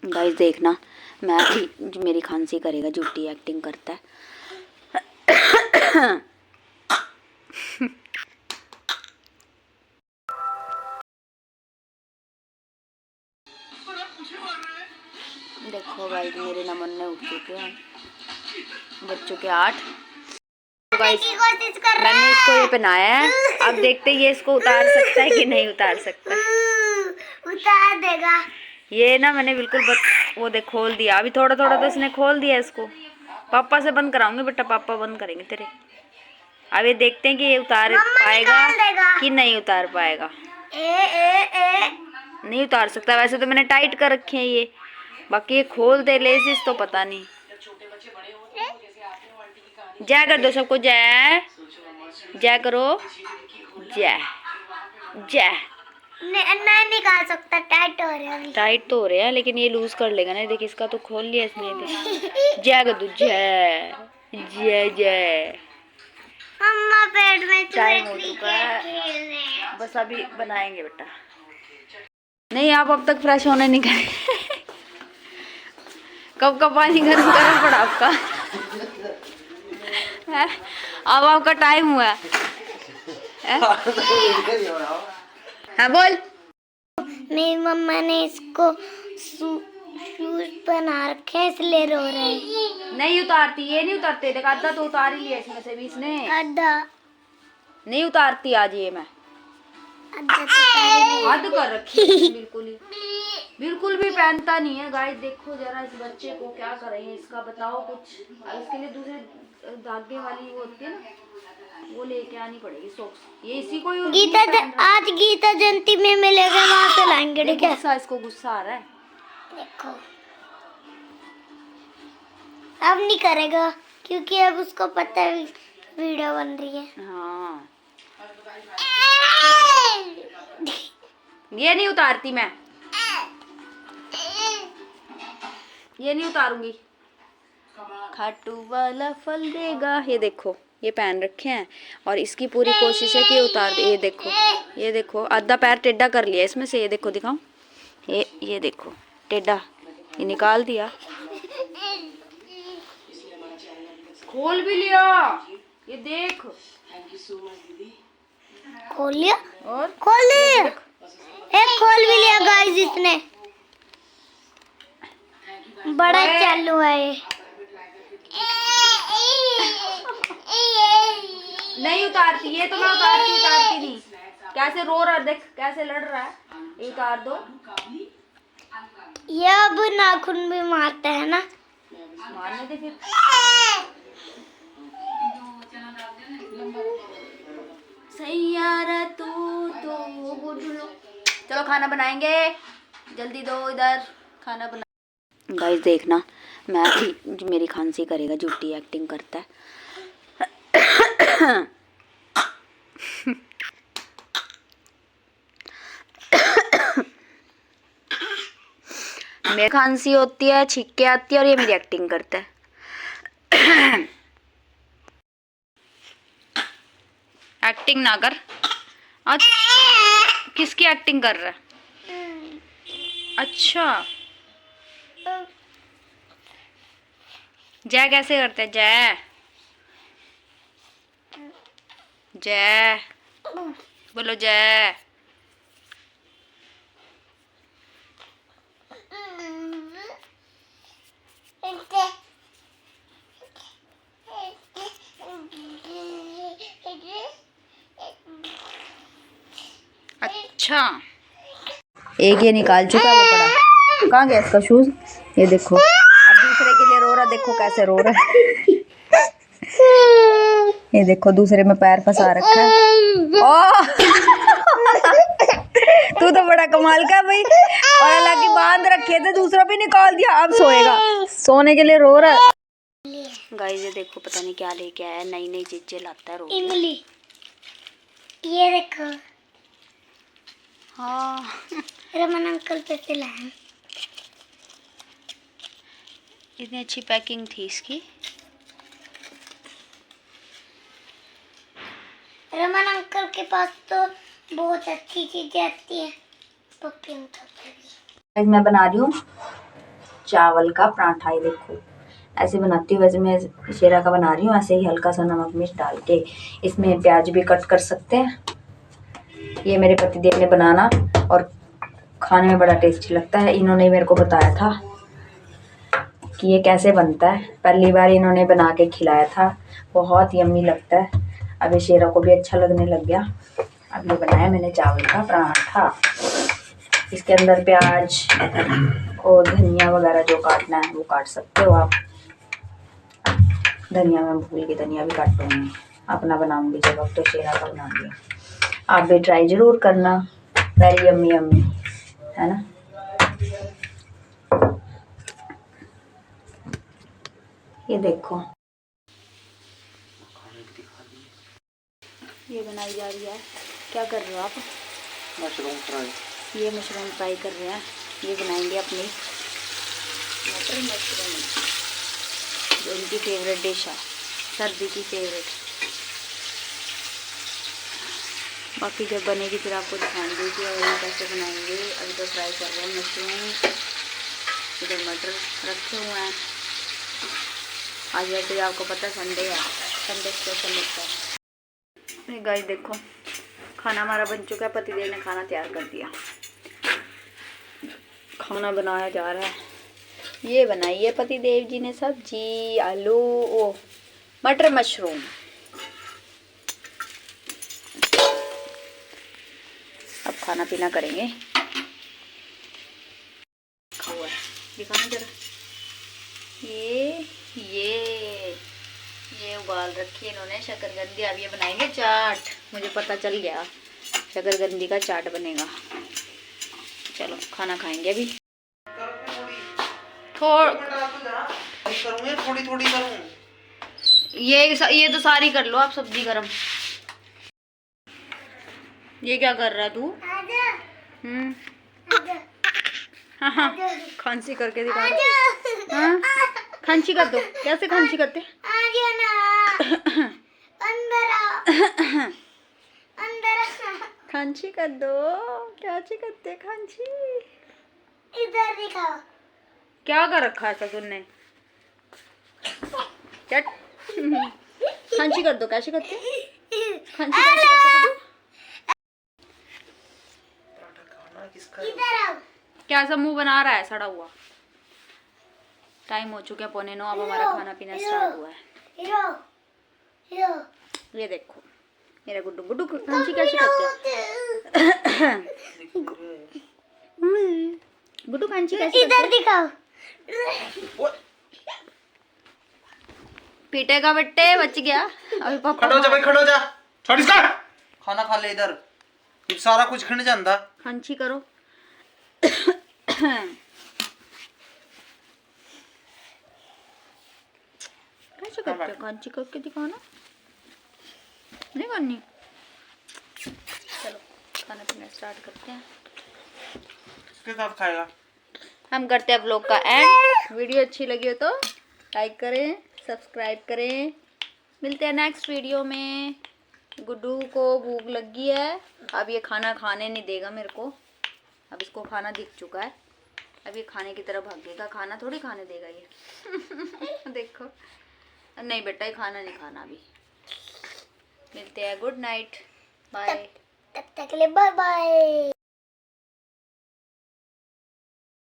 Guys देखना, मैं भी मेरी खांसी करेगा, झूठी एक्टिंग करता है। देखो गाइस मेरे नमन ने उठ चुके हैं, बज चुके 8। गाइस मैंने इसको ये पहनाया है, अब देखते ये इसको उतार सकता है कि नहीं उतार सकता। उतार देगा ये ना मैंने बिल्कुल वो देख खोल दिया, अभी थोड़ा थोड़ा तो इसने खोल दिया इसको। पापा से बंद कराऊंगी बेटा, पापा बंद करेंगे तेरे। अब ये देखते हैं कि ये उतार पाएगा कि नहीं उतार पाएगा। नहीं उतार सकता, वैसे तो मैंने टाइट कर रखे हैं ये, बाकी ये खोल दे लेसिस तो पता नहीं। जय कर दो सबको, जय जय करो, जय जय। नहीं निकाल सकता, टाइट हो रहा है। टाइट तो हो रहे हैं लेकिन ये लूज कर लेगा ना। देख इसका तो खोल लिया इसने। देख जय कर दो, जय जय जय। मम्मा पेट में टाइम हो चुका है, बस अभी बनाएंगे बेटा। नहीं आप अब तक फ्रेश होने नहीं गए। कब का पानी गर्म करना पड़ा आपका है? अब आपका टाइम हुआ है। हाँ बोल। मेरी मम्मा ने इसको शूज बना रखे हैं इसलिए रो रहे हैं। नहीं उतारती, ये नहीं उतारते। देख आधा तो उतार ही लिया इसमें से भी इसने। आधा नहीं उतारती आज ये, मैं हद कर रखी है। बिल्कुल भी पहनता नहीं है। गाइस देखो जरा इस बच्चे को, क्या करें इसका बताओ कुछ। इसके लिए दूसरे धागे वाली वो होती है ना, वो लेके आनी पड़ेगी सॉक्स। ये इसी को ही आज गीता जयंती में मिलेगा, वहाँ से लाएंगे। ठीक है, गुस्सा, इसको गुस्सा आ रहा है। देखो अब नहीं करेगा क्योंकि अब उसको पता है वीडियो बन रही है। हाँ ये नहीं उतारती मैं, ये नहीं उतारूंगी। खाटू वाला फल देगा। ये देखो ये पहन रखे हैं और इसकी पूरी कोशिश है कि ये उतार दे। ये देखो आधा पैर टेढ़ा कर लिया इसमें से। ये देखो दिखाऊं, ये देखो टेढ़ा, ये निकाल दिया। खोल भी लिया, ये देख। खोल लिया और खोल लिया, एक खोल भी लिया गाइस इसने। बड़ा चालू है ये। नहीं उतारती ये तो मैं उतारती नहीं। कैसे रो रहा, देख कैसे लड़ रहा है। ये उतार दो। ये अब नाखून भी मारता है ना, मारने दे फिर। सैयारा तू तो गुडलो। चलो खाना बनाएंगे, जल्दी दो इधर खाना बना। गाइस देखना, मैं भी मेरी खांसी करेगा, झूठी एक्टिंग करता है। मेरी खांसी होती है, छींके आती है और ये मेरी एक्टिंग करता है। एक्टिंग ना कर। अच्छा किसकी एक्टिंग कर रहा है? अच्छा जय कैसे करते हैं? जय जय बोलो, जय। अच्छा एक ये निकाल चुका, वो पड़ा। कहाँ गया इसका शूज? ये देखो अब दूसरे के लिए रो रहा, देखो कैसे रो रहा है। ये देखो दूसरे में पैर फंसा रखा है। ओ तू तो बड़ा कमाल का भाई। और हालांकि बांध रखे थे, दूसरा भी निकाल दिया, अब सोएगा। सोने के लिए रो रहा है। गाइस ये देखो पता नहीं क्या लेके आया, नई नई चीजें लाता है रोज। इमली, ये देखो। हाँ रमन अंकल पे से लाया। इतनी अच्छी पैकिंग थी इसकी। रमन अंकल के पास तो बहुत अच्छी चीजें आती है। मैं बना रही हूँ चावल का पराठा। ये देखो ऐसे बनाती हूँ, वैसे मैं शेरा का बना रही हूँ ऐसे ही, हल्का सा नमक मिर्च डाल के। इसमें प्याज भी कट कर सकते हैं। ये मेरे पतिदेव ने बनाना और खाने में बड़ा टेस्टी लगता है। इन्होंने ही मेरे को बताया था कि ये कैसे बनता है, पहली बार इन्होंने बना के खिलाया था, बहुत यम्मी लगता है। अब ये शेरा को भी अच्छा लगने लग गया। अब ये बनाया मैंने चावल का पराठा। इसके अंदर प्याज और धनिया वगैरह जो काटना है वो काट सकते हो आप। धनिया मैं भूल गई, धनिया भी काटूंगी, अपना बनाऊंगी जब, अब तो शेरा का बनाऊंगी। आप भी ट्राई जरूर करना, वेरी यम्मी यम्मी है ना। ये देखो ये बनाई जा रही है। क्या कर रहे हो आप? Mushroom fry. ये मशरूम फ्राई कर रहे हैं। ये बनाएंगे अपनी मटर मशरूम, जो उनकी फेवरेट डिश है, सर्दी की फेवरेट। बाकी जब बनेगी फिर आपको दिखाएंगे कि और ये कैसे बनाएंगे। अभी तो फ्राई कर रहे हैं मशरूम, इधर मटर रखे हुए हैं। आज वैसे भी आपको पता है संडे है, संडे स्पेशल लगता है। गाइस देखो खाना हमारा बन चुका है, पतिदेव ने खाना तैयार कर दिया, खाना बनाया जा रहा है। ये बनाई है पतिदेव जी ने सब्जी, आलू ओ मटर मशरूम। अब खाना पीना करेंगे। दिखाना जरा। ये उबाल रखी है इन्होंने शकरकंदी। अब ये बनाएंगे चाट। मुझे पता चल गया शकरकंदी का चाट बनेगा। चलो खाना खाएंगे अभी। थोड़ी थोड़ी करूं। ये तो सारी कर लो आप, सब्जी गरम। ये क्या कर रहा है तू? हाँ हाँ खांसी करके दिखा रहा। हाँ खांसी कर दो। कैसे खांसी करते? खांसी कर दो। कैसे करते खांसी? इधर दिखाओ। क्या कर रखा है ससुर क्या? खांसी कर दो। कैसे करते? खांसी कैसे करते? इधर आओ। क्या सा मुंह बना रहा है सड़ा हुआ? टाइम हो चुका है 8:45। अब हमारा खाना पीना स्टार्ट हुआ है। ये देखो मेरा गुड्डू। गुड्डू खांसी कैसे करते हैं? गुड्डू खांसी कैसे? इधर दिखाओ। पीटेगा बट्टे, बच गया। अभी पापा खड़ो जा भाई, खड़ो जा। छोड़ इसका। खाना खा ले इधर, सारा कुछ खिंड जांदा। खांसी करो। कैसे करते हो? खांसी करके दिखाना। नहीं करनी? चलो खाना पीना स्टार्ट करते हैं। किसके साथ खाएगा? हम करते हैं व्लॉग का एंड। वीडियो अच्छी लगी हो तो लाइक करें, सब्सक्राइब करें। मिलते हैं नेक्स्ट वीडियो में। गुड्डू को भूख लगी है, अब ये खाना खाने नहीं देगा मेरे को। अब इसको खाना दिख चुका है, अब ये खाने की तरफ भागेगा। खाना थोड़ी खाने देगा ये। देखो नहीं बेटा ये खाना नहीं खाना अभी। मिलते हैं। Good night, bye. तब तक के लिए बाय बाय।